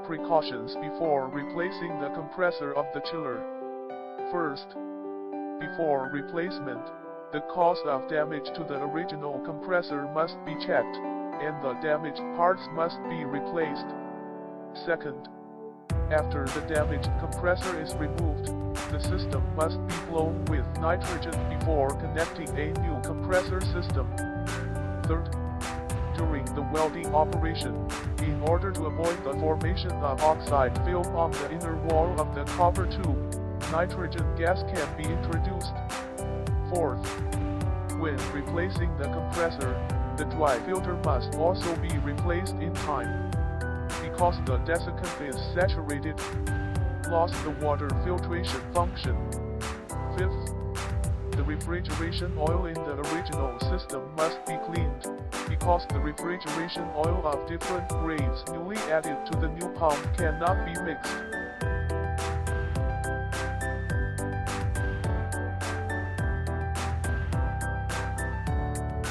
precautions before replacing the compressor of the chiller. First, before replacement, the cause of damage to the original compressor must be checked, and the damaged parts must be replaced. Second, after the damaged compressor is removed, the system must be blown with nitrogen before connecting a new compressor system. Third, during the welding operation, in order to avoid the formation of oxide film on the inner wall of the copper tube, nitrogen gas can be introduced. Fourth, when replacing the compressor, the dry filter must also be replaced in time. Because the desiccant is saturated, lost the water filtration function. Fifth, the refrigeration oil in the original system must be cleaned, because the refrigeration oil of different grades newly added to the new pump cannot be mixed.